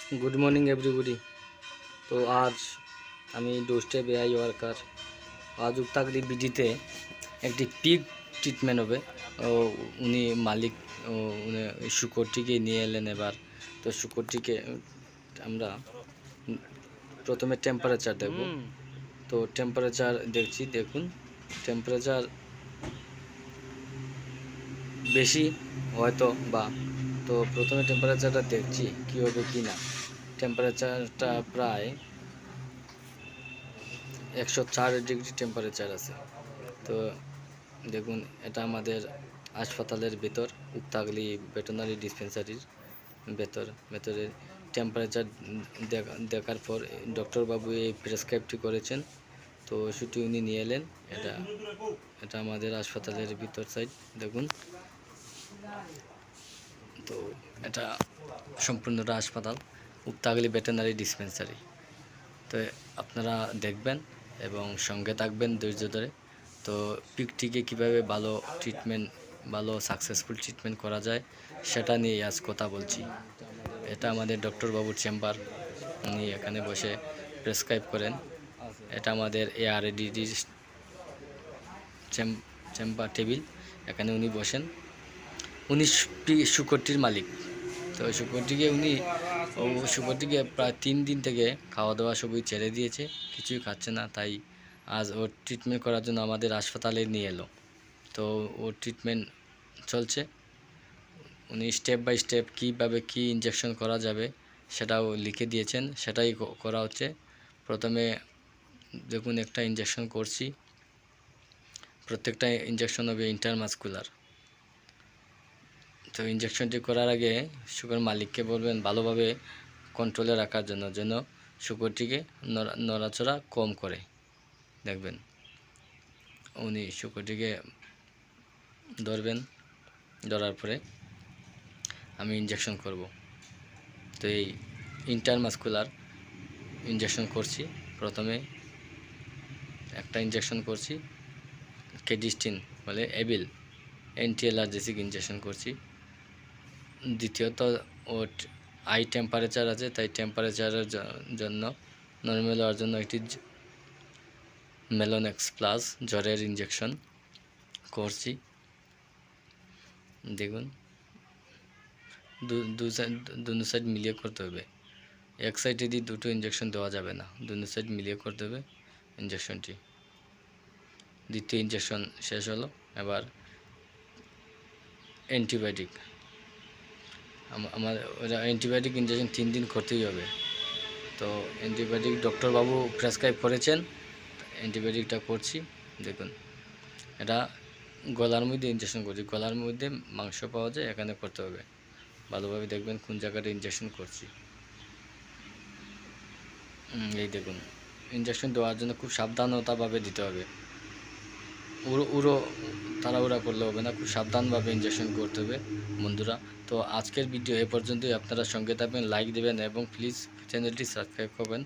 Good morning everybody. तो आज আমি ডোস্টেপ এআই ওয়ার্কার আজ উক্তাগলি বিডিতে একটি পিগ ট্রিটমেন্ট হবে। উনি মালিক উনি শুকরটিকে নিয়ে এলেন এবার। তো শুকরটিকে আমরা প্রথমে টেম্পারেচার দেখব। তো টেম্পারেচার দেখছি, দেখুন টেম্পারেচার বেশি হয়তো বা। তো প্রথমে টেম্পারেচারটা দেখছি কী হবে কি না। টেম্পারেচারটা প্রায় 104 ডিগ্রি টেম্পারেচার আছে। তো দেখুন এটা আমাদের হাসপাতালের ভেতর, উক্তাগলি ভেটেরিনারি ডিসপেন্সারির ভেতরে টেম্পারেচার দেখার পর ডক্টরবাবু এই প্রেসক্রাইবটি করেছেন। তো ওষুধটি উনি নিয়ে এলেন। এটা আমাদের হাসপাতালের ভিতর সাইড দেখুন। তো এটা সম্পূর্ণটা হাসপাতাল, উক্তাগলি ভেটেরিনারি ডিসপেন্সারি। তো আপনারা দেখবেন এবং সঙ্গে থাকবেন ধৈর্য ধরে। তো পিগটিকে কীভাবে ভালো সাকসেসফুল ট্রিটমেন্ট করা যায় সেটা নিয়ে আজ কথা বলছি। এটা আমাদের ডক্টরবাবুর চেম্বার, উনি এখানে বসে প্রেসক্রাইব করেন। এটা আমাদের এআরএডিডির চেম্বার টেবিল, এখানে উনি বসেন। উনি শুকরটির মালিক। তো শুকরটিকে প্রায় 3 দিন থেকে খাওয়া দাওয়া সবই ছেড়ে দিয়েছে, কিছুই খাচ্ছে না। তাই আজ ওর ট্রিটমেন্ট করার জন্য আমাদের হাসপাতালে নিয়ে এলো। তো ওর ট্রিটমেন্ট চলছে। উনি স্টেপ বাই স্টেপ কীভাবে কী ইনজেকশন করা যাবে সেটাও লিখে দিয়েছেন, সেটাই করা হচ্ছে। প্রথমে দেখুন একটা ইনজেকশন করছি। প্রত্যেকটা ইনজেকশন হবে ইন্টারমাসকুলার। তো ইনজেকশনটি করার আগে শুকর মালিককে বলবেন ভালোভাবে কন্ট্রোলে রাখার জন্য, যেন শুকরটিকে নড়াচড়া কম করে। দেখবেন উনি শুকরটিকে ধরার পরে আমি ইনজেকশন করব। তো এই ইন্টারমাসকুলার ইনজেকশন করছি। প্রথমে একটা ইনজেকশন করছি কেডিস্টিন বলে এবিল, অ্যান্টি অ্যালার্জেসিক ইনজেকশন করছি। দ্বিতীয়ত ওর আই টেম্পারেচার আছে, তাই টেম্পারেচারের জন্য নর্মাল হওয়ার জন্য একটি মেলোনেক্স প্লাস জ্বরের ইনজেকশন করছি। দেখুন দুনো সাইড মিলিয়ে করতে হবে। এক সাইডে দিয়ে দুটো ইনজেকশন দেওয়া যাবে না, দুনো সাইড মিলিয়ে করতে হবে ইনজেকশনটি। দ্বিতীয় ইনজেকশন শেষ হলো। এবার অ্যান্টিবায়োটিক, আমার অ্যান্টিবায়োটিক ইনজেকশন 3 দিন করতেই হবে। তো অ্যান্টিবায়োটিক ডক্টরবাবু প্রেসক্রাইব করেছেন, অ্যান্টিবায়োটিকটা করছি। দেখুন এটা গলার মধ্যে ইনজেকশন করছি, গলার মধ্যে মাংস পাওয়া যায়, এখানে করতে হবে। ভালোভাবে দেখবেন কোন জায়গাটা ইনজেকশন করছি। এই দেখুন ইনজেকশন দেওয়ার জন্য খুব সাবধানতাভাবে দিতে হবে। তাড়াহুড়া করলে হবে না, খুব সাবধানভাবে ইনজেকশন করতে হবে বন্ধুরা। তো আজকের ভিডিও এ পর্যন্তই। আপনারা সঙ্গে থাকবেন, লাইক দেবেন এবং প্লিজ চ্যানেলটি সাবস্ক্রাইব করবেন